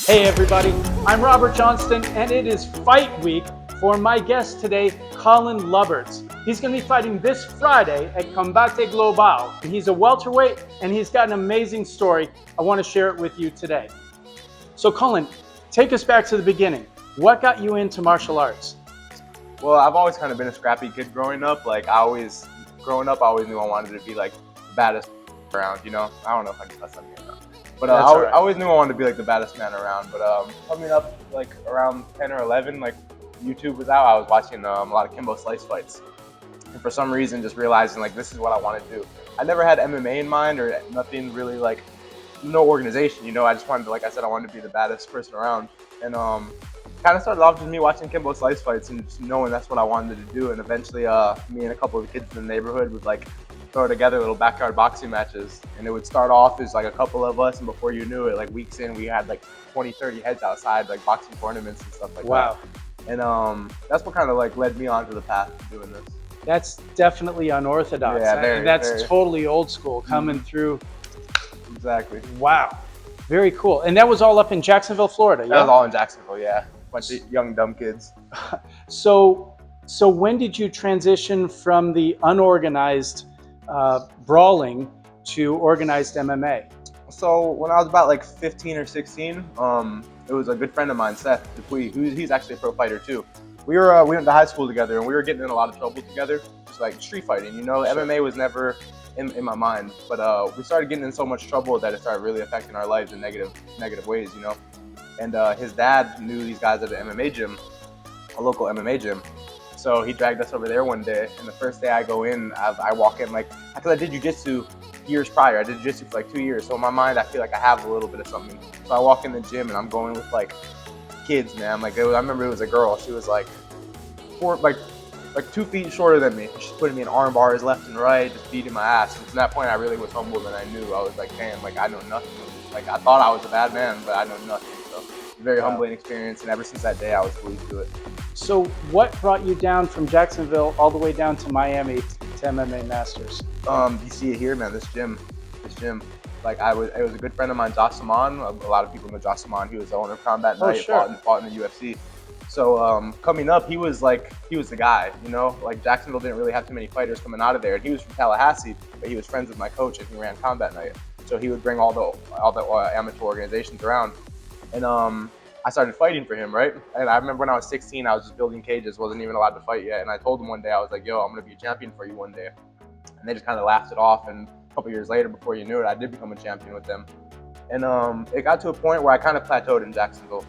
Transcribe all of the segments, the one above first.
Hey everybody, I'm Robert Johnston and it is fight week for my guest today, Collin Lubberts. He's going to be fighting this Friday at Combate Global. He's a welterweight and he's got an amazing story. I want to share it with you today. So Collin, take us back to the beginning. What got you into martial arts? Well, I've always kind of been a scrappy kid growing up. Growing up, I always knew I wanted to be like the baddest around, you know? I don't know if I can cuss on here or not. But I always knew I wanted to be like the baddest man around. But coming up like around 10 or 11, like YouTube was out, I was watching a lot of Kimbo Slice fights. And for some reason, just realizing like this is what I want to do. I never had MMA in mind or nothing really, like no organization, you know? I just wanted to, like I said, I wanted to be the baddest person around. And kind of started off with me watching Kimbo Slice fights and just knowing that's what I wanted to do. And eventually me and a couple of kids in the neighborhood would like throw together little backyard boxing matches, and it would start off as like a couple of us, and before you knew it, like weeks in, we had like 20-30 heads outside, like boxing tournaments and stuff like that. And that's what kind of like led me onto the path of doing this. That's definitely unorthodox. Yeah, that's totally old school coming through. Exactly. Wow, very cool. And that was all up in Jacksonville, Florida. That was all in Jacksonville, yeah. Bunch of young dumb kids. So when did you transition from the unorganized brawling to organized MMA? So when I was about like 15 or 16, it was a good friend of mine, Seth Dupuy, he's actually a pro fighter too. We went to high school together and we were getting in a lot of trouble together, just like street fighting, you know. Sure. MMA was never in my mind, but we started getting in so much trouble that it started really affecting our lives in negative ways, you know. And his dad knew these guys at an MMA gym, a local MMA gym. So he dragged us over there one day, and the first day I go in, I walk in like, because I did jiu-jitsu years prior. I did jiu-jitsu for like 2 years. So in my mind, I feel like I have a little bit of something. So I walk in the gym and I'm going with like kids, man. Like I remember it was a girl. She was like 2 feet shorter than me. She's putting me in arm bars left and right, just beating my ass. And from that point, I really was humbled, and I knew, I was like, damn, like I know nothing. Like I thought I was a bad man, but I know nothing. So very humbling experience, and ever since that day, I was glued to it. So what brought you down from Jacksonville all the way down to Miami to MMA Masters? You see it here, man, this gym. Like it was a good friend of mine, Josh Saman. A lot of people know Josh Saman. He was the owner of Combat Night, sure. fought in the UFC. So coming up, he was the guy, you know? Like Jacksonville didn't really have too many fighters coming out of there. And he was from Tallahassee, but he was friends with my coach and he ran Combat Night. So he would bring all the amateur organizations around. And I started fighting for him, right? And I remember when I was 16, I was just building cages, wasn't even allowed to fight yet. And I told him one day, I was like, yo, I'm gonna be a champion for you one day. And they just kind of laughed it off. And a couple years later, before you knew it, I did become a champion with them. And it got to a point where I kind of plateaued in Jacksonville.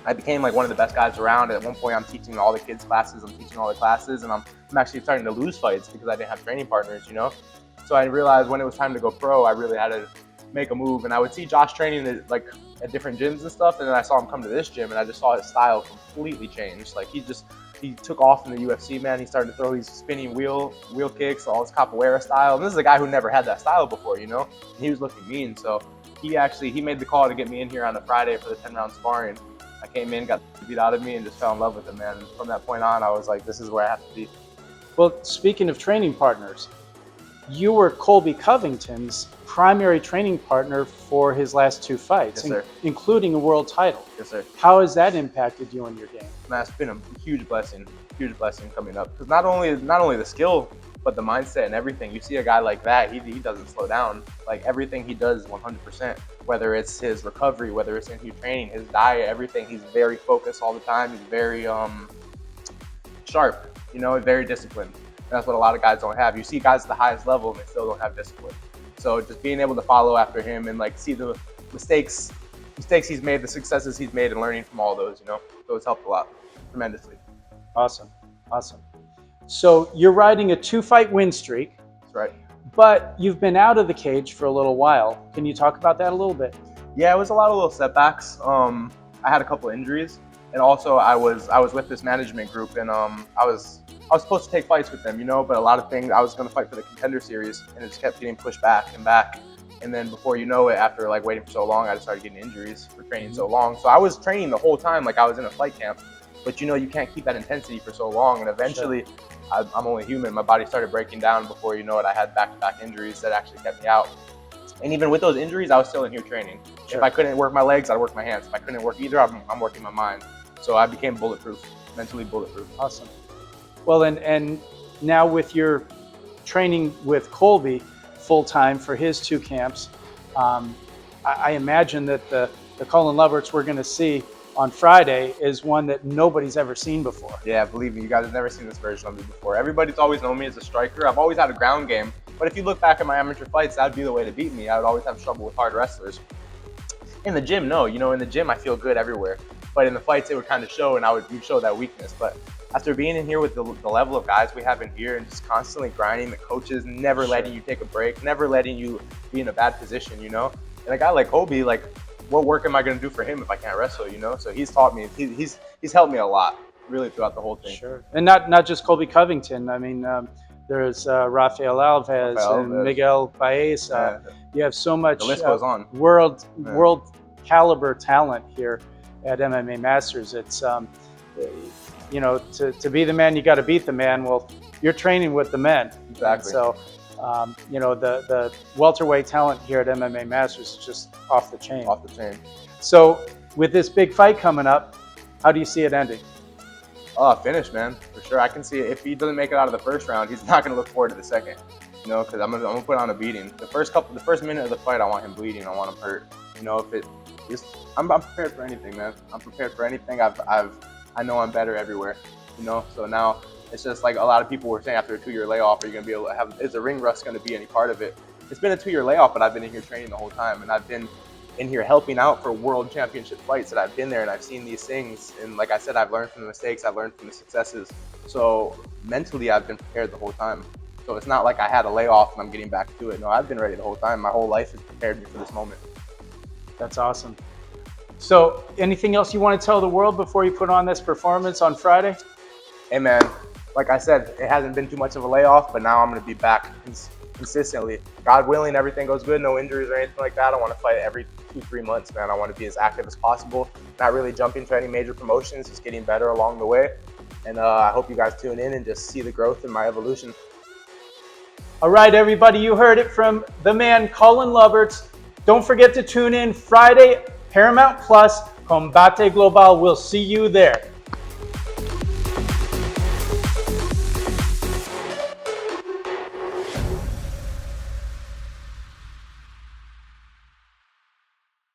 I became like one of the best guys around. At one point, I'm teaching all the kids' classes, I'm teaching all the classes, and I'm actually starting to lose fights because I didn't have training partners, you know? So I realized when it was time to go pro, I really had to make a move. And I would see Josh training at different gyms and stuff, and then I saw him come to this gym, and I just saw his style completely change. Like he took off in the UFC, man. He started to throw these spinning wheel kicks, all his capoeira style. And this is a guy who never had that style before, you know? And he was looking mean. So he made the call to get me in here on a Friday for the 10-round sparring. I came in, got beat out of me, and just fell in love with him, man. And from that point on, I was like, this is where I have to be. Well, speaking of training partners, you were Colby Covington's primary training partner for his last 2 fights, yes, sir. Including a world title. Yes, sir. How has that impacted you in your game? Man, it's been a huge blessing coming up. Because not only the skill, but the mindset and everything. You see a guy like that, he doesn't slow down. Like everything he does is 100%. Whether it's his recovery, whether it's in his training, his diet, everything. He's very focused all the time. He's very sharp, you know, very disciplined. That's what a lot of guys don't have. You see guys at the highest level and they still don't have discipline. So just being able to follow after him and like see the mistakes he's made, the successes he's made, and learning from all those, you know, so it's helped a lot, tremendously. Awesome. So you're riding a 2-fight win streak. That's right. But you've been out of the cage for a little while. Can you talk about that a little bit? Yeah, it was a lot of little setbacks. I had a couple injuries, and also I was with this management group, and I was supposed to take fights with them, you know, but a lot of things, I was going to fight for the Contender Series, and it just kept getting pushed back and back. And then before you know it, after like waiting for so long, I just started getting injuries for training so long. So I was training the whole time like I was in a fight camp, but you know, you can't keep that intensity for so long. And eventually, I'm only human. My body started breaking down. Before you know it, I had back-to-back injuries that actually kept me out. And even with those injuries, I was still in here training. Sure. If I couldn't work my legs, I'd work my hands. If I couldn't work either, I'm working my mind. So I became bulletproof, mentally bulletproof. Awesome. Well, and now with your training with Colby full time for his 2 camps, I imagine that the Collin Lubberts we're going to see on Friday is one that nobody's ever seen before. Yeah, believe me, you guys have never seen this version of me before. Everybody's always known me as a striker. I've always had a ground game, but if you look back at my amateur fights, that'd be the way to beat me. I would always have trouble with hard wrestlers. In the gym, no. You know, in the gym, I feel good everywhere. But in the fights, it would kind of show, and you'd show that weakness. But after being in here with the level of guys we have in here and just constantly grinding, the coaches never letting you take a break, never letting you be in a bad position, you know? And a guy like Colby, like, what work am I going to do for him if I can't wrestle, you know? So he's taught me, he's helped me a lot, really, throughout the whole thing. Sure. And not just Colby Covington. I mean, there's Rafael Alves and Miguel Baez. You have so much the list goes on. world caliber talent here at MMA Masters. It's, you know, to be the man, you got to beat the man. Well, you're training with the men. Exactly. So, you know, the welterweight talent here at MMA Masters is just off the chain. Off the chain. So with this big fight coming up, how do you see it ending? Finish, man, for sure. I can see it. If he doesn't make it out of the first round, he's not going to look forward to the second, you know, because I'm gonna put on a beating. The first minute of the fight, I want him bleeding. I want him hurt. You know, I'm prepared for anything, man. I'm prepared for anything. I know I'm better everywhere, you know. So now it's just like a lot of people were saying after a 2-year layoff, are you going to be able to have? Is the ring rust going to be any part of it? It's been a 2-year layoff, but I've been in here training the whole time, and I've been in here helping out for world championship fights that I've been there and I've seen these things. And like I said, I've learned from the mistakes, I've learned from the successes. So mentally, I've been prepared the whole time. So it's not like I had a layoff and I'm getting back to it. No, I've been ready the whole time. My whole life has prepared me for this moment. That's awesome. So anything else you want to tell the world before you put on this performance on Friday? Hey man, like I said, it hasn't been too much of a layoff, but now I'm going to be back consistently. God willing, everything goes good, no injuries or anything like that. I want to fight every 2-3 months, man. I want to be as active as possible, not really jumping to any major promotions, just getting better along the way. And I hope you guys tune in and just see the growth in my evolution. All right, everybody, you heard it from the man, Collin Lubberts. Don't forget to tune in Friday, Paramount Plus, Combate Global. We'll see you there.